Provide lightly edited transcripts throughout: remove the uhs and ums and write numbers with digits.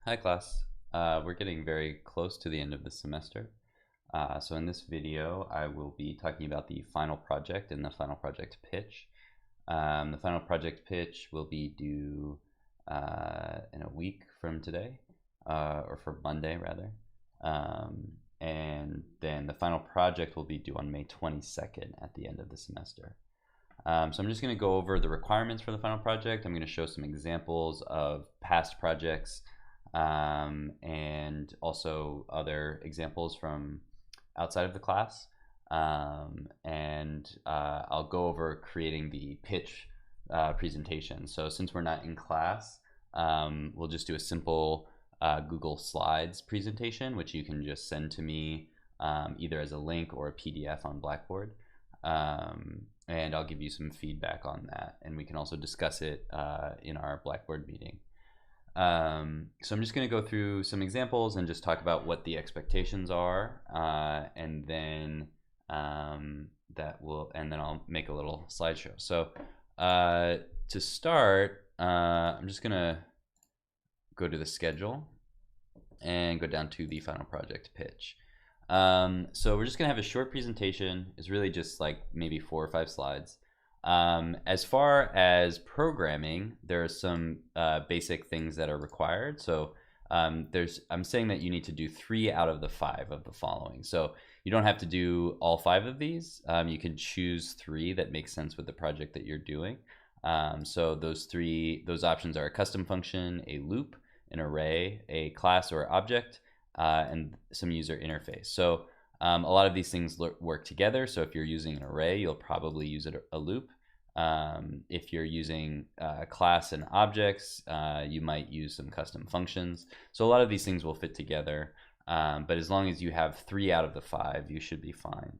Hi class. We're getting very close to the end of the semester. So in this video, I will be talking about the final project and the final project pitch. The final project pitch will be due in a week from today, or for Monday rather. And then the final project will be due on May 22nd at the end of the semester. So I'm just going to go over the requirements for the final project. I'm going to show some examples of past projects and also other examples from outside of the class. I'll go over creating the pitch presentation. So since we're not in class, we'll just do a simple Google Slides presentation, which you can just send to me either as a link or a PDF on Blackboard. And I'll give you some feedback on that. And we can also discuss it in our Blackboard meeting. So I'm just going to go through some examples and just talk about what the expectations are, and then I'll make a little slideshow. So to start, I'm just going to go to the schedule and go down to the final project pitch. So we're just going to have a short presentation. It's really just like maybe 4 or 5 slides. As far as programming, there are some basic things that are required. So I'm saying that you need to do 3 out of the 5 of the following. So you don't have to do all 5 of these. You can choose 3 that make sense with the project that you're doing. So those options are a custom function, a loop, an array, a class or object, and some user interface. So a lot of these things work together. So if you're using an array, you'll probably use a loop. If you're using class and objects, you might use some custom functions. So a lot of these things will fit together. But as long as you have 3 out of the 5, you should be fine.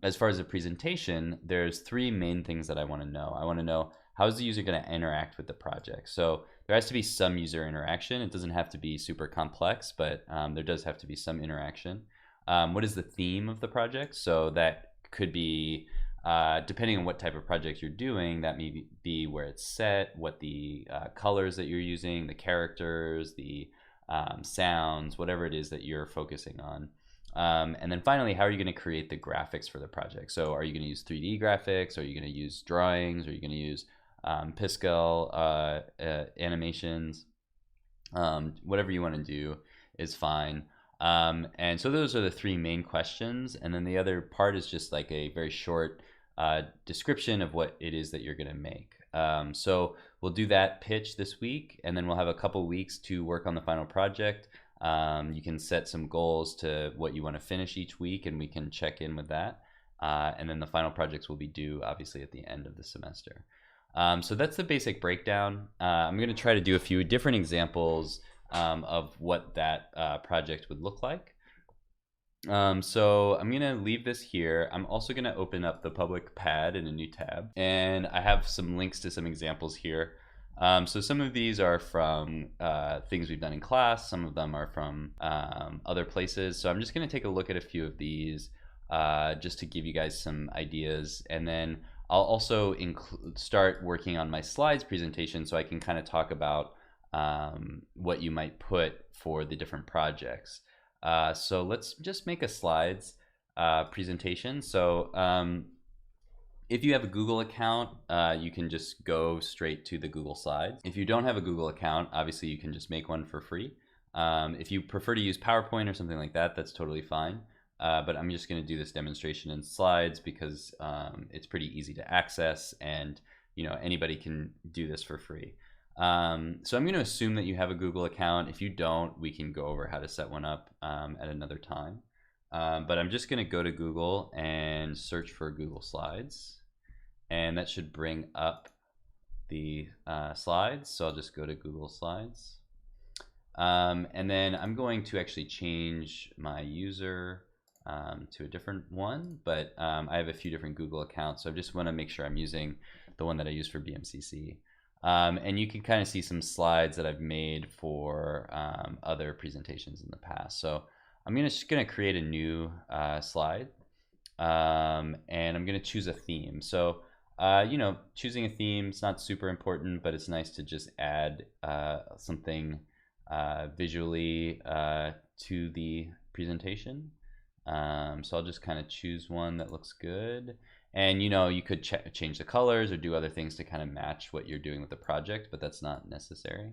As far as the presentation, there's 3 main things that I want to know. I want to know, how is the user going to interact with the project? So there has to be some user interaction. It doesn't have to be super complex, but there does have to be some interaction. What is the theme of the project? So that could be, depending on what type of project you're doing, that may be where it's set, what the colors that you're using, the characters, the sounds, whatever it is that you're focusing on. And then finally, how are you going to create the graphics for the project? So are you going to use 3D graphics? Are you going to use drawings? Are you going to use Piscal animations? Whatever you want to do is fine. And so those are the 3 main questions. And then the other part is just like a very short description of what it is that you're going to make. So we'll do that pitch this week, and then we'll have a couple weeks to work on the final project. You can set some goals to what you want to finish each week, and we can check in with that. And then the final projects will be due obviously at the end of the semester. So that's the basic breakdown. I'm going to try to do a few different examples of what that project would look like. So I'm going to leave this here. I'm also going to open up the public pad in a new tab, and I have some links to some examples here. So some of these are from things we've done in class. Some of them are from other places. So I'm just going to take a look at a few of these just to give you guys some ideas, and then I'll also start working on my slides presentation so I can kind of talk about what you might put for the different projects. So let's just make a slides presentation. So if you have a Google account, you can just go straight to the Google Slides. If you don't have a Google account, obviously you can just make one for free. If you prefer to use PowerPoint or something like that, that's totally fine. But I'm just going to do this demonstration in slides because it's pretty easy to access, and anybody can do this for free. So I'm going to assume that you have a Google account. If you don't, we can go over how to set one up at another time. But I'm just going to go to Google and search for Google Slides, and that should bring up the slides. So I'll just go to Google Slides. And then I'm going to actually change my user to a different one, but I have a few different Google accounts, so I just want to make sure I'm using the one that I use for BMCC. And you can kind of see some slides that I've made for other presentations in the past. So I'm just going to create a new slide, and I'm going to choose a theme. So choosing a theme is not super important, but it's nice to just add something visually to the presentation. So I'll just kind of choose one that looks good. And you could change the colors or do other things to kind of match what you're doing with the project, but that's not necessary.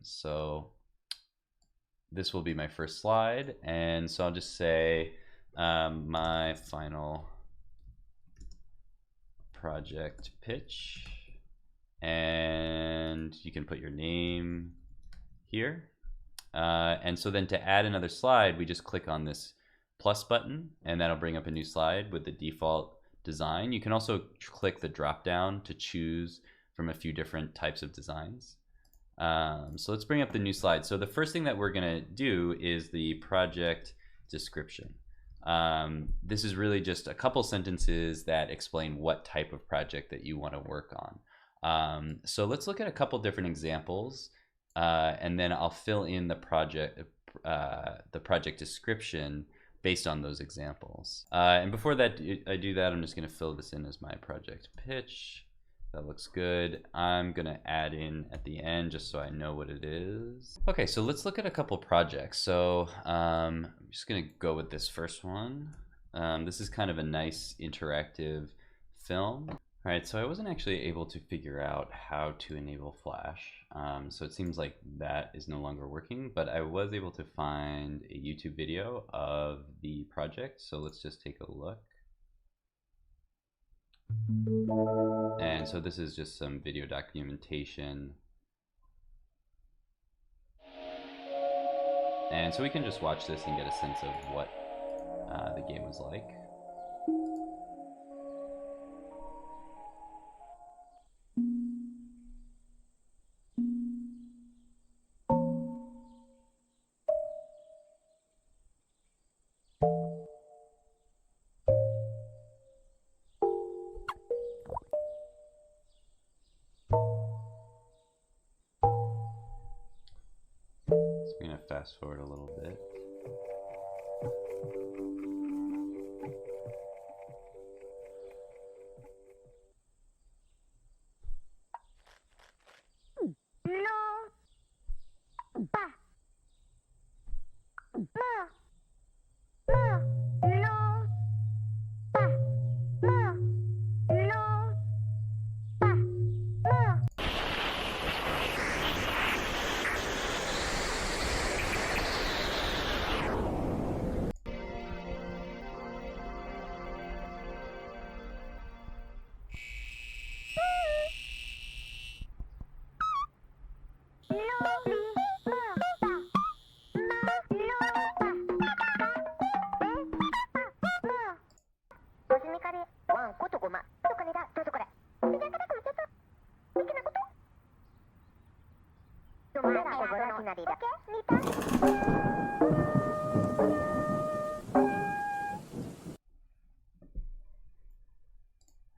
So this will be my first slide, and so I'll just say my final project pitch, and you can put your name here. And so then to add another slide, we just click on this plus button, and that'll bring up a new slide with the default design. You can also click the drop down to choose from a few different types of designs. So let's bring up the new slide. So the first thing that we're gonna do is the project description. This is really just a couple sentences that explain what type of project that you want to work on. So let's look at a couple different examples, and then I'll fill in the project description based on those examples. And before that, I do that, I'm just going to fill this in as my project pitch. That looks good. I'm going to add in at the end just so I know what it is. Okay, so let's look at a couple projects. So I'm just going to go with this first one. This is kind of a nice interactive film. All right, so I wasn't actually able to figure out how to enable Flash. So it seems like that is no longer working, but I was able to find a YouTube video of the project. So let's just take a look. And so this is just some video documentation. And so we can just watch this and get a sense of what the game was like. I'm gonna fast forward a little bit.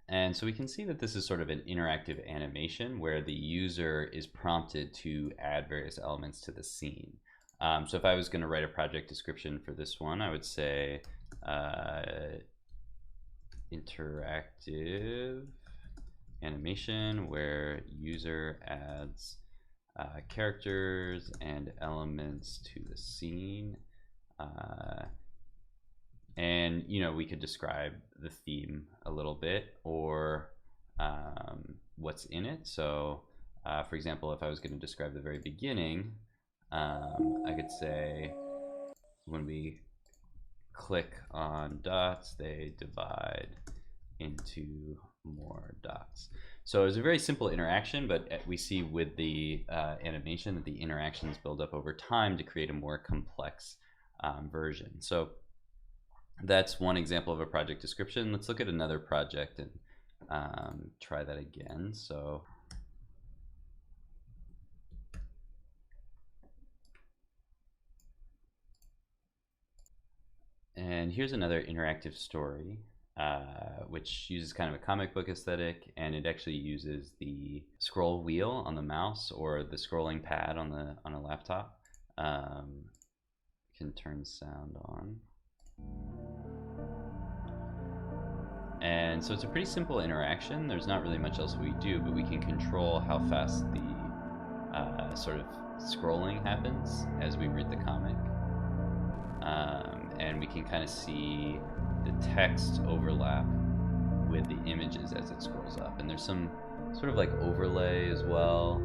And so we can see that this is sort of an interactive animation where the user is prompted to add various elements to the scene. So if I was going to write a project description for this one, I would say interactive animation where user adds characters and elements to the scene. And we could describe the theme a little bit or what's in it. So for example, if I was going to describe the very beginning, I could say when we click on dots, they divide into more dots. So it's a very simple interaction, but we see with the animation that the interactions build up over time to create a more complex version. So that's one example of a project description. Let's look at another project and try that again. So and here's another interactive story which uses kind of a comic book aesthetic, and it actually uses the scroll wheel on the mouse or the scrolling pad on a laptop. Can turn sound on. And so it's a pretty simple interaction. There's not really much else we do, but we can control how fast the sort of scrolling happens as we read the comic. And we can kind of see the text overlap with the images as it scrolls up. And there's some sort of like overlay as well,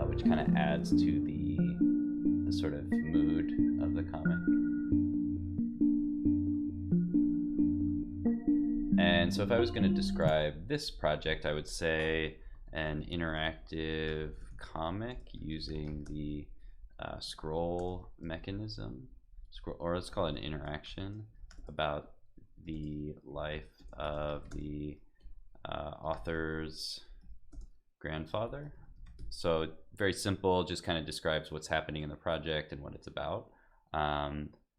which kind of adds to the sort of mood of the comic. And so if I was going to describe this project, I would say an interactive comic using the scroll mechanism, or let's call it an interaction about the life of the author's grandfather. So very simple, just kind of describes what's happening in the project and what it's about.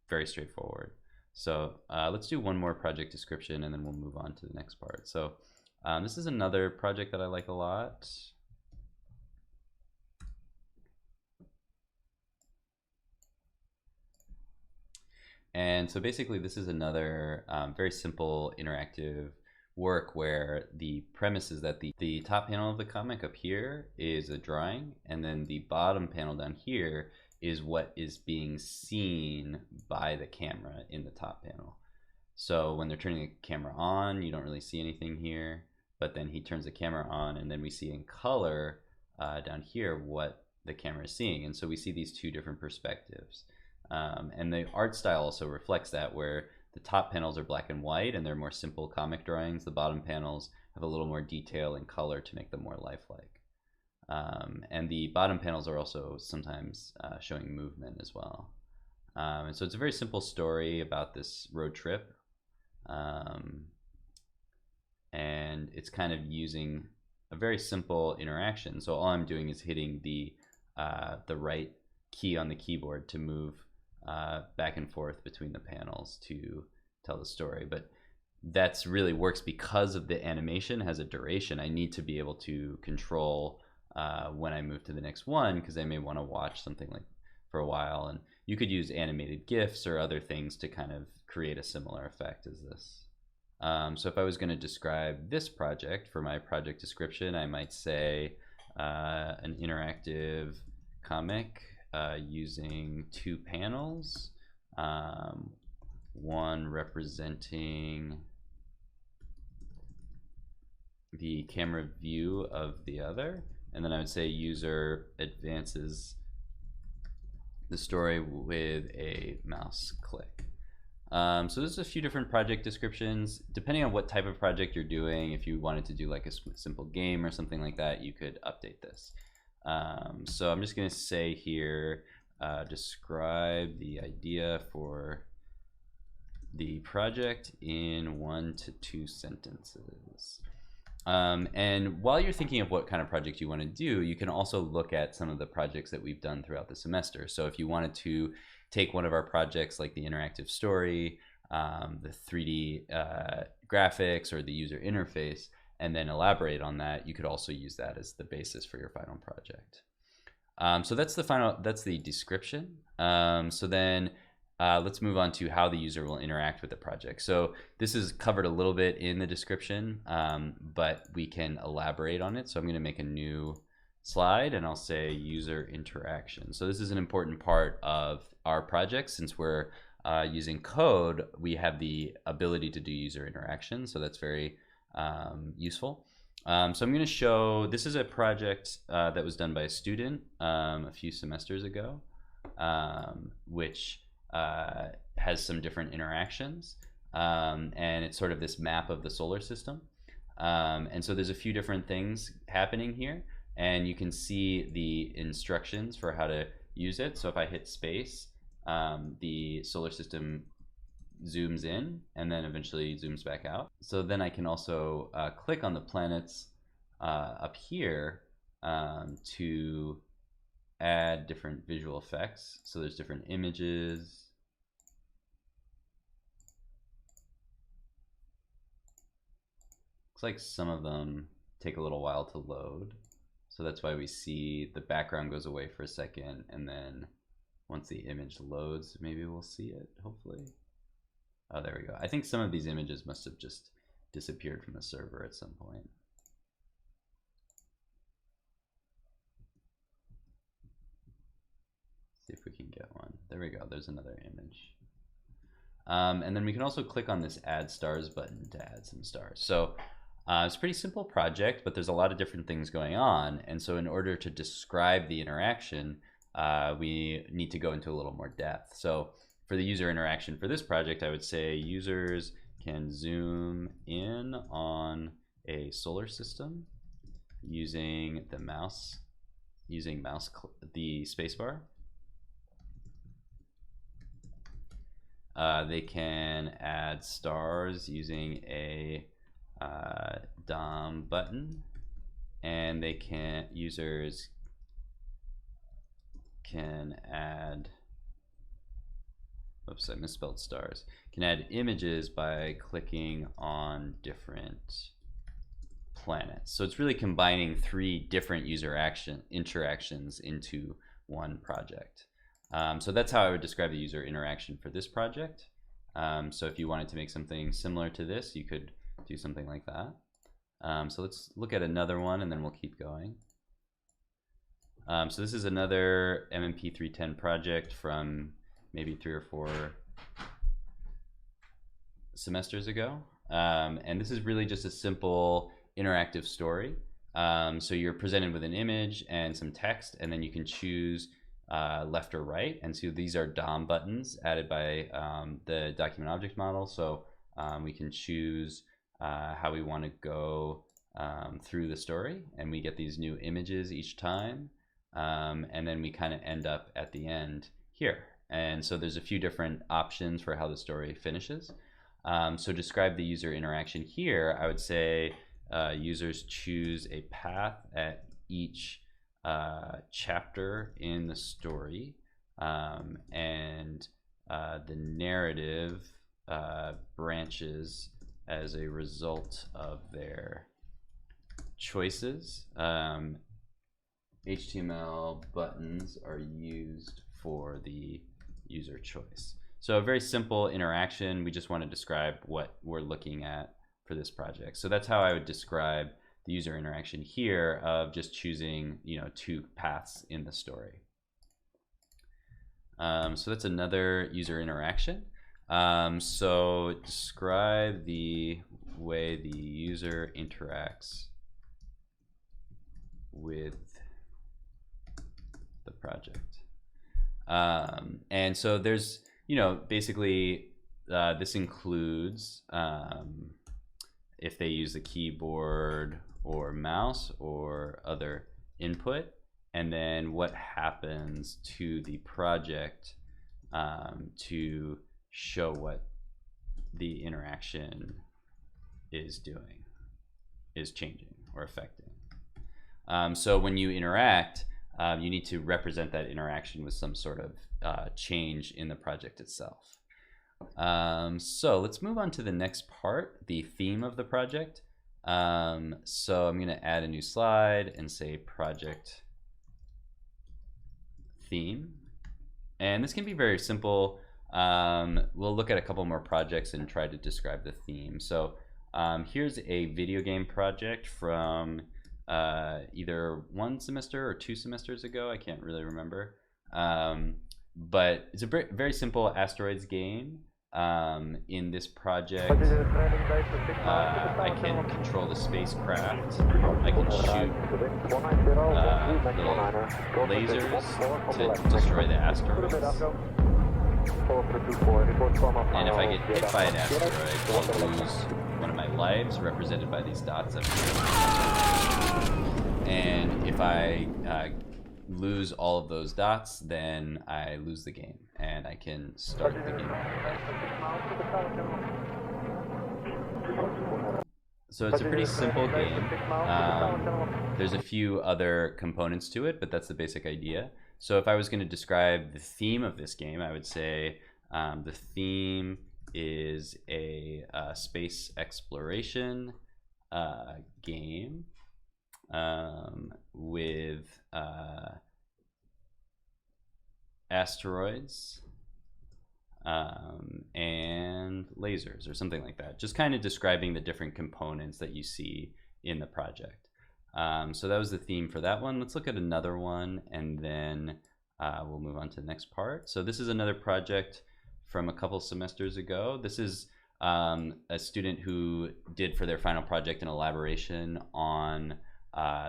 Very straightforward. So let's do one more project description and then we'll move on to the next part. So this is another project that I like a lot. And so basically this is another very simple interactive work where the premise is that the top panel of the comic up here is a drawing, and then the bottom panel down here is what is being seen by the camera in the top panel. So when they're turning the camera on, you don't really see anything here, but then he turns the camera on and then we see in color down here what the camera is seeing. And so we see these two different perspectives. And the art style also reflects that, where the top panels are black and white and they're more simple comic drawings. The bottom panels have a little more detail and color to make them more lifelike. And the bottom panels are also sometimes showing movement as well. And so it's a very simple story about this road trip. And it's kind of using a very simple interaction. So all I'm doing is hitting the right key on the keyboard to move back and forth between the panels to tell the story. But that's really works because of the animation has a duration. I need to be able to control when I move to the next one, because I may want to watch something like for a while. And you could use animated GIFs or other things to kind of create a similar effect as this. So if I was going to describe this project for my project description, I might say an interactive comic using two panels, one representing the camera view of the other, and then I would say user advances the story with a mouse click. So there's a few different project descriptions. Depending on what type of project you're doing, if you wanted to do like a simple game or something like that, you could update this. So I'm just going to say here, describe the idea for the project in 1 to 2 sentences. And while you're thinking of what kind of project you want to do, you can also look at some of the projects that we've done throughout the semester. So if you wanted to take one of our projects like the interactive story, the 3D graphics, or the user interface, and then elaborate on that, you could also use that as the basis for your final project. So that's the description. So then let's move on to how the user will interact with the project. So this is covered a little bit in the description, but we can elaborate on it. So I'm going to make a new slide and I'll say user interaction. So this is an important part of our project. Since we're using code, we have the ability to do user interaction. So that's very useful. So I'm going to show, this is a project that was done by a student a few semesters ago, which has some different interactions, and it's sort of this map of the solar system. And so there's a few different things happening here, and you can see the instructions for how to use it. So if I hit space, the solar system zooms in and then eventually zooms back out. So then I can also click on the planets up here to add different visual effects. So there's different images. Looks like some of them take a little while to load. So that's why we see the background goes away for a second, and then once the image loads, maybe we'll see it, hopefully. Oh, there we go. I think some of these images must have just disappeared from the server at some point. can get one. There we go. There's another image. And then we can also click on this add stars button to add some stars. So it's a pretty simple project, but there's a lot of different things going on. And so in order to describe the interaction, we need to go into a little more depth. So for the user interaction for this project, I would say users can zoom in on a solar system using the mouse, the spacebar. They can add stars using a DOM button, and users can add, oops, I misspelled stars, can add images by clicking on different planets. So it's really combining 3 different user interactions into one project. So that's how I would describe the user interaction for this project. So if you wanted to make something similar to this, you could do something like that. So let's look at another one and then we'll keep going. So this is another MMP 310 project from maybe 3 or 4 semesters ago. And this is really just a simple interactive story. So you're presented with an image and some text, and then you can choose left or right. And so these are DOM buttons added by the document object model. So we can choose how we want to go through the story, and we get these new images each time. And then we kind of end up at the end here. And so there's a few different options for how the story finishes. So describe the user interaction here. I would say users choose a path at each chapter in the story, and the narrative branches as a result of their choices. HTML buttons are used for the user choice. So a very simple interaction. We just want to describe what we're looking at for this project. So that's how I would describe the user interaction here of just choosing, 2 paths in the story. So that's another user interaction. So describe the way the user interacts with the project. And so there's, basically this includes if they use the keyboard or mouse or other input, and then what happens to the project to show what the interaction is doing, is changing or affecting. So when you interact, you need to represent that interaction with some sort of change in the project itself. So let's move on to the next part, the theme of the project. So I'm going to add a new slide and say project theme. And this can be very simple. We'll look at a couple more projects and try to describe the theme. So here's a video game project from either 1 semester or 2 semesters ago. I can't really remember. But it's a very simple asteroids game. In this project, I can control the spacecraft. I can shoot little lasers to destroy the asteroids. And if I get hit by an asteroid, I'll lose one of my lives, represented by these dots up here. And if I lose all of those dots, then I lose the game, and I can start the game. So it's a pretty simple game. There's a few other components to it, but that's the basic idea. So if I was going to describe the theme of this game, I would say the theme is a space exploration game with asteroids and lasers or something like that. Just kind of describing the different components that you see in the project. So that was the theme for that one. Let's look at another one and then we'll move on to the next part. So this is another project from a couple semesters ago. This is a student who did for their final project an elaboration on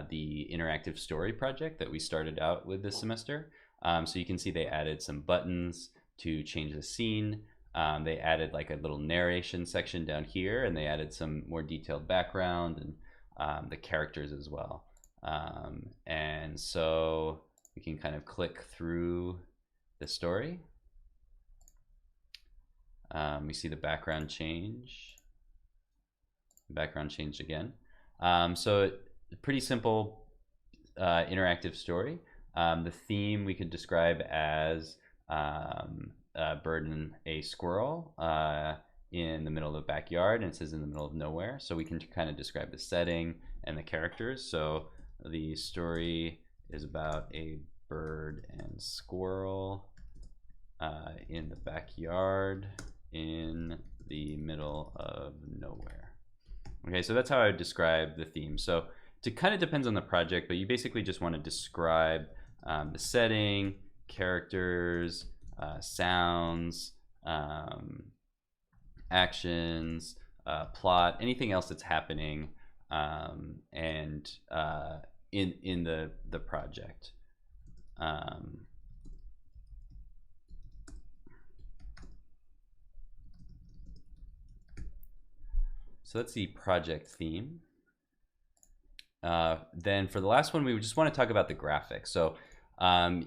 the interactive story project that we started out with this semester. So you can see they added some buttons to change the scene. They added like a little narration section down here, and they added some more detailed background and the characters as well. And so we can kind of click through the story. We see the background change. The background changed again. So pretty simple interactive story. The theme we could describe as a bird and a squirrel in the middle of the backyard, and it says in the middle of nowhere. So we can kind of describe the setting and the characters. So the story is about a bird and squirrel in the backyard in the middle of nowhere. Okay, so that's how I would describe the theme. So it kind of depends on the project, but you basically just want to describe the setting, characters, sounds, actions, plot, anything else that's happening and in the project. So that's the project theme. Then for the last one, we just want to talk about the graphics. So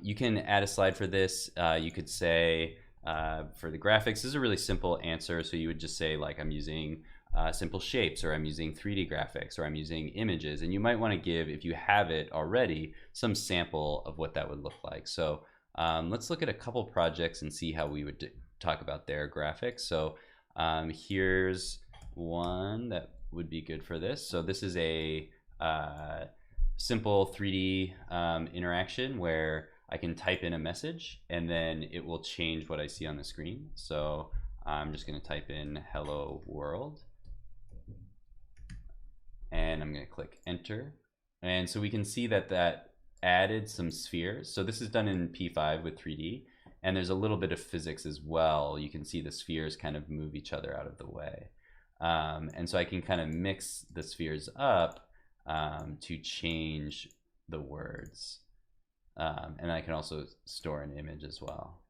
you can add a slide for this. You could say for the graphics, this is a really simple answer. So you would just say like, I'm using simple shapes, or I'm using 3D graphics, or I'm using images. And you might want to give, if you have it already, some sample of what that would look like. So let's look at a couple projects and see how we would talk about their graphics. So here's one that would be good for this. So this is a simple 3D interaction where I can type in a message and then it will change what I see on the screen. So I'm just going to type in hello world and I'm going to click enter. And so we can see that that added some spheres. So this is done in P5 with 3D, and there's a little bit of physics as well. You can see the spheres kind of move each other out of the way. And so I can kind of mix the spheres up to change the words. And I can also store an image as well.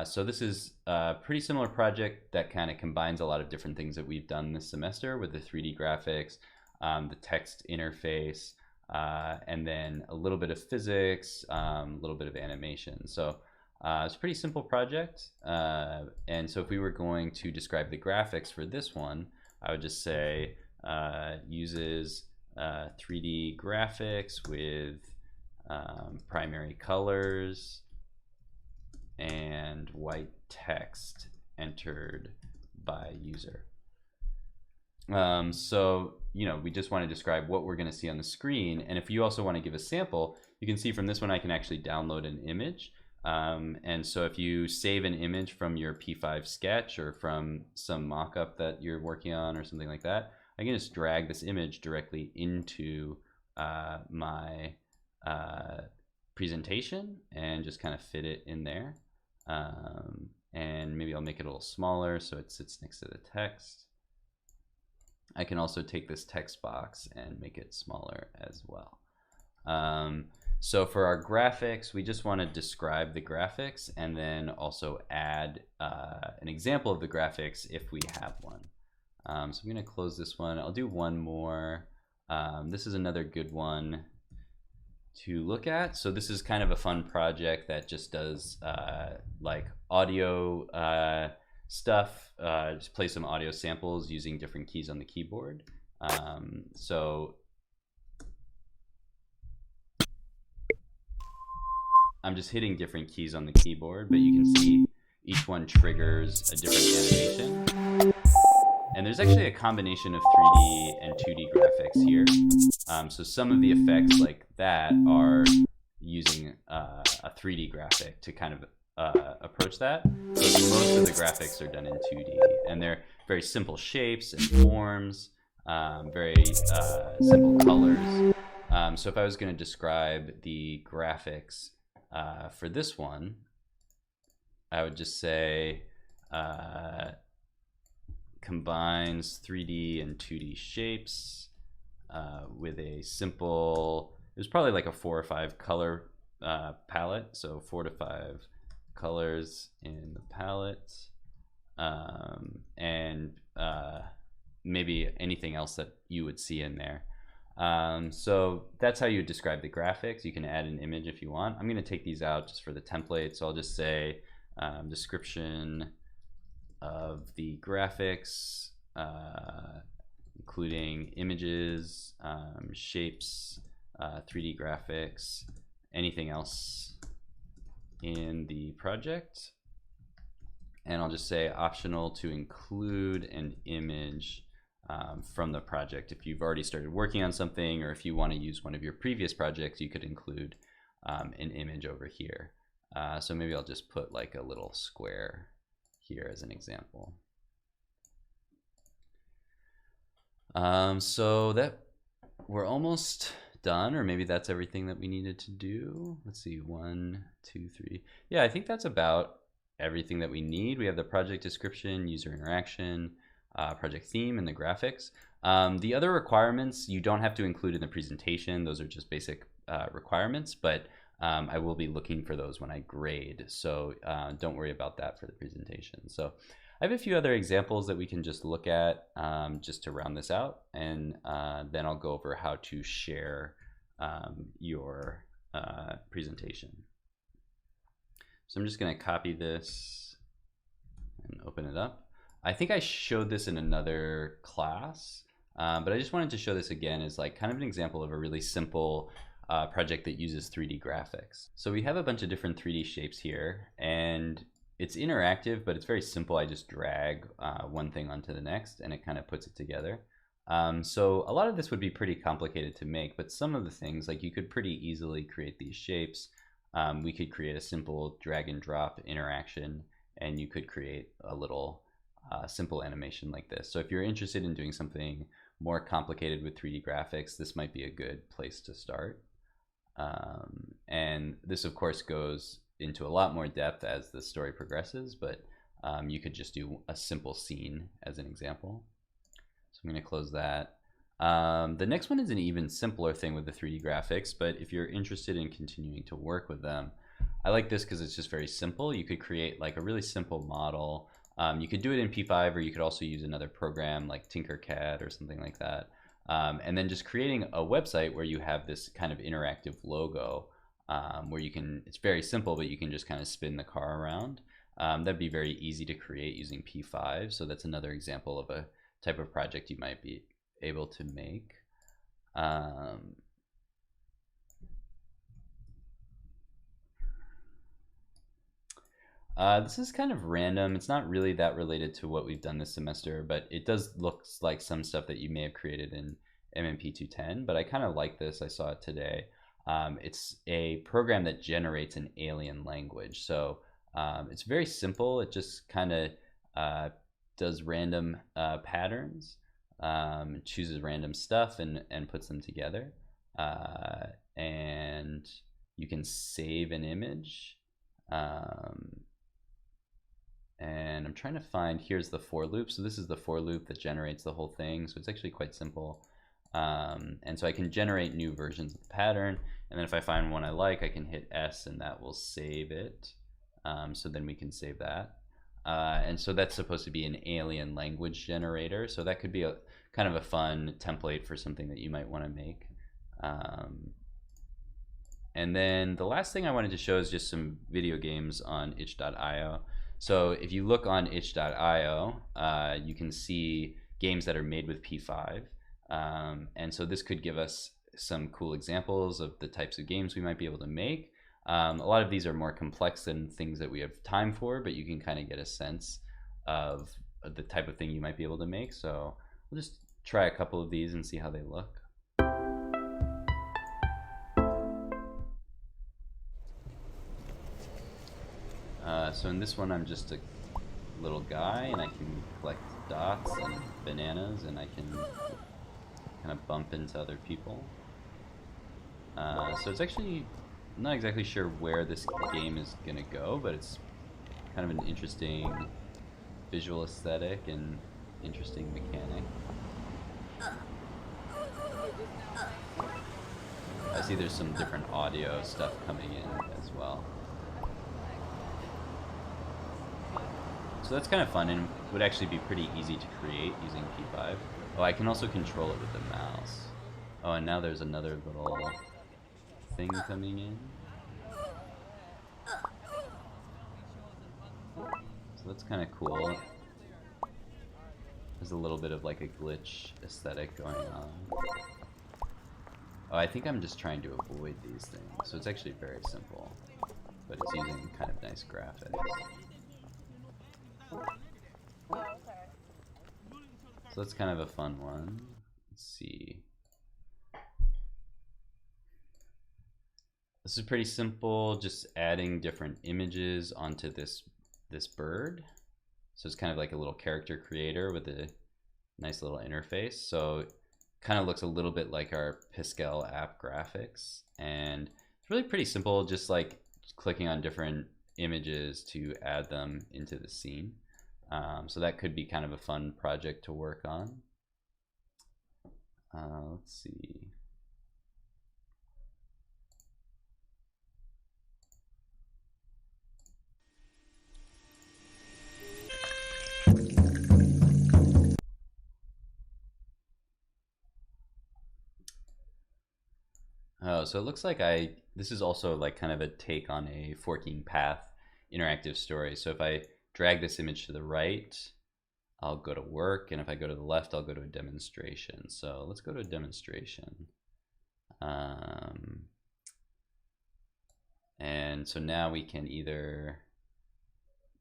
So this is a pretty similar project that kind of combines a lot of different things that we've done this semester with the 3D graphics, the text interface, and then a little bit of physics, a little bit of animation. So it's a pretty simple project. And so if we were going to describe the graphics for this one, I would just say uses 3D graphics with primary colors and white text entered by user. So, you know, we just want to describe what we're going to see on the screen. And if you also want to give a sample, you can see from this one I can actually download an image. And so if you save an image from your P5 sketch or from some mock-up that you're working on or something like that, I can just drag this image directly into my presentation and just kind of fit it in there. And maybe I'll make it a little smaller so it sits next to the text. I can also take this text box and make it smaller as well. So for our graphics, we just want to describe the graphics and then also add an example of the graphics if we have one. So I'm going to close this one. I'll do one more. This is another good one to look at. So this is kind of a fun project that just does like audio stuff, just play some audio samples using different keys on the keyboard. So I'm just hitting different keys on the keyboard, but you can see each one triggers a different animation. And there's actually a combination of 3D and 2D graphics here. So some of the effects like that are using a 3D graphic to kind of approach that. But most of the graphics are done in 2D, and they're very simple shapes and forms, very simple colors. So if I was going to describe the graphics For this one, I would just say combines 3D and 2D shapes with a simple, it was probably like a 4 or 5 color palette. So 4 to 5 colors in the palette, and maybe anything else that you would see in there. So that's how you describe the graphics. You can add an image if you want. I'm going to take these out just for the template. So I'll just say description of the graphics, including images, shapes, 3D graphics, anything else in the project. And I'll just say optional to include an image from the project. If you've already started working on something, or if you want to use one of your previous projects, you could include an image over here. So maybe I'll just put like a little square here as an example. So that we're almost done, or maybe that's everything that we needed to do. Let's see, 1, 2, 3. Yeah, I think that's about everything that we need. We have the project description, user interaction, project theme, and the graphics. The other requirements you don't have to include in the presentation. Those are just basic requirements, but I will be looking for those when I grade. So don't worry about that for the presentation. So I have a few other examples that we can just look at just to round this out, and then I'll go over how to share your presentation. So I'm just going to copy this and open it up. I think I showed this in another class, but I just wanted to show this again as like kind of an example of a really simple project that uses 3D graphics. So we have a bunch of different 3D shapes here, and it's interactive, but it's very simple. I just drag one thing onto the next, and it kind of puts it together. So a lot of this would be pretty complicated to make, but some of the things, like you could pretty easily create these shapes. We could create a simple drag and drop interaction, and you could create a little simple animation like this. So if you're interested in doing something more complicated with 3D graphics, this might be a good place to start. And this of course goes into a lot more depth as the story progresses, but you could just do a simple scene as an example. So I'm going to close that. The next one is an even simpler thing with the 3D graphics, but if you're interested in continuing to work with them, I like this because it's just very simple. You could create like a really simple model. You could do it in P5, or you could also use another program like Tinkercad or something like that. And then just creating a website where you have this kind of interactive logo, where you can, it's very simple, but you can just kind of spin the car around. That'd be very easy to create using P5. So that's another example of a type of project you might be able to make. This is kind of random. It's not really that related to what we've done this semester, but it does look like some stuff that you may have created in MMP 210, but I kind of like this. I saw it today. It's a program that generates an alien language. So it's very simple. It just kind of does random patterns, chooses random stuff and puts them together. And you can save an image. And I'm trying to find, here's the for loop. So this is the for loop that generates the whole thing. So it's actually quite simple. And so I can generate new versions of the pattern. And then if I find one I like, I can hit S and that will save it. So then we can save that. And so that's supposed to be an alien language generator. So that could be a kind of a fun template for something that you might want to make. And then the last thing I wanted to show is just some video games on itch.io. So if you look on itch.io, you can see games that are made with P5. And so this could give us some cool examples of the types of games we might be able to make. A lot of these are more complex than things that we have time for, but you can kind of get a sense of the type of thing you might be able to make. So we'll just try a couple of these and see how they look. So in this one, I'm just a little guy, and I can collect dots and bananas, and I can kind of bump into other people. So it's actually I'm not exactly sure where this game is gonna go, but it's kind of an interesting visual aesthetic and interesting mechanic. I see there's some different audio stuff coming in as well. So that's kind of fun and would actually be pretty easy to create using P5. Oh, I can also control it with the mouse. Oh, and now there's another little thing coming in. So that's kind of cool. There's a little bit of like a glitch aesthetic going on. Oh, I think I'm just trying to avoid these things. So it's actually very simple, but it's using kind of nice graphics. So that's kind of a fun one. Let's see. This is pretty simple, just adding different images onto this bird. So it's kind of like a little character creator with a nice little interface. So it kind of looks a little bit like our Pascal app graphics. And it's really pretty simple, just like clicking on different images to add them into the scene. So that could be kind of a fun project to work on. Let's see. Oh, so it looks like this is also like kind of a take on a forking path interactive story. So if I drag this image to the right, I'll go to work, and if I go to the left, I'll go to a demonstration. So let's go to a demonstration. And so now we can either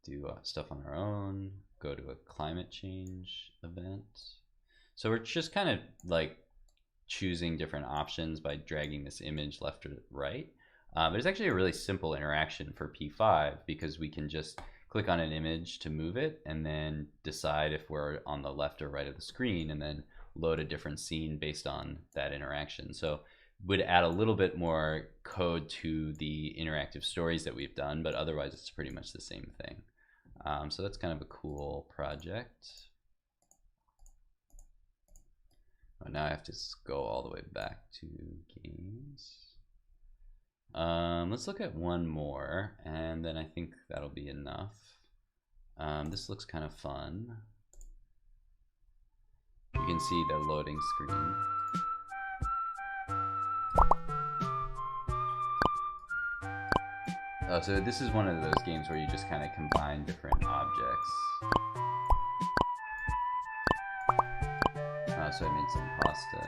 do stuff on our own, go to a climate change event. So we're just kind of like choosing different options by dragging this image left or right. But it's actually a really simple interaction for P5 because we can just click on an image to move it and then decide if we're on the left or right of the screen and then load a different scene based on that interaction. So would add a little bit more code to the interactive stories that we've done, but otherwise it's pretty much the same thing. So that's kind of a cool project. Oh, now I have to go all the way back to games. Let's look at one more, and then I think that'll be enough. This looks kind of fun. You can see the loading screen. So this is one of those games where you just kind of combine different objects. So I made some pasta.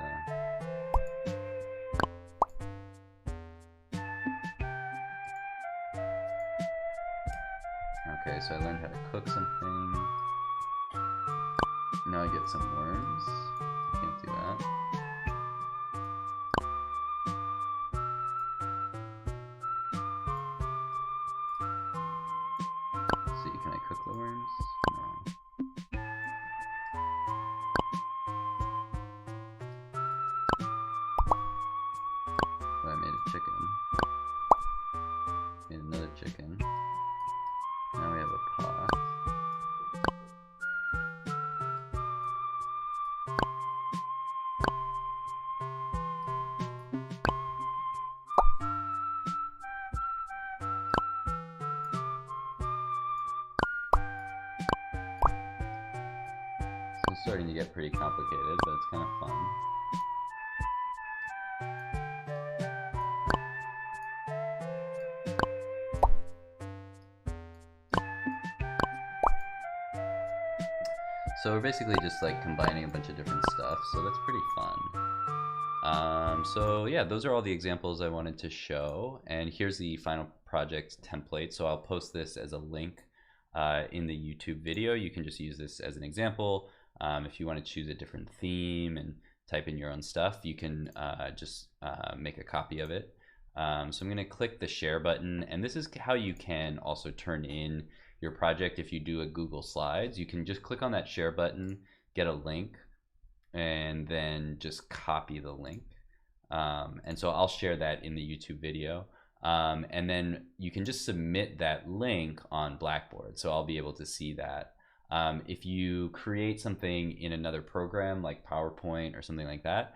Okay, so I learned how to cook something. Now I get some worms. I can't do that. See, can I cook the worms? No. Oh, I made a chicken. Made another chicken. Now we have a pot. So it's starting to get pretty complicated, but it's kind of fun. So we're basically just like combining a bunch of different stuff, so that's pretty fun. So yeah, those are all the examples I wanted to show, and here's the final project template. So I'll post this as a link in the YouTube video. You can just use this as an example. If you want to choose a different theme and type in your own stuff, you can just make a copy of it. So I'm going to click the share button, and this is how you can also turn in your project. If you do a Google Slides, you can just click on that share button, get a link, and then just copy the link. And so I'll share that in the YouTube video. And then you can just submit that link on Blackboard. So I'll be able to see that. If you create something in another program like PowerPoint or something like that,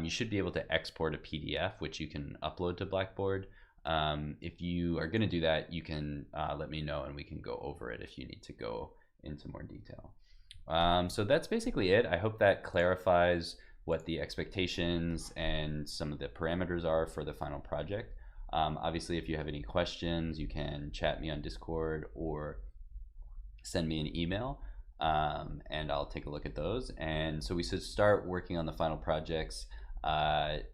you should be able to export a PDF, which you can upload to Blackboard. If you are going to do that, you can let me know and we can go over it if you need to go into more detail. So that's basically it. I hope that clarifies what the expectations and some of the parameters are for the final project. Obviously, if you have any questions, you can chat me on Discord or send me an email, and I'll take a look at those. And so we should start working on the final projects.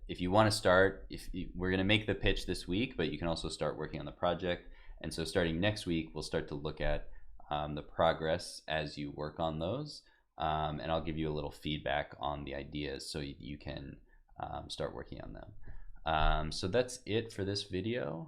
If you want to start, we're going to make the pitch this week, but you can also start working on the project. And so starting next week, we'll start to look at the progress as you work on those. And I'll give you a little feedback on the ideas so you can start working on them. So that's it for this video.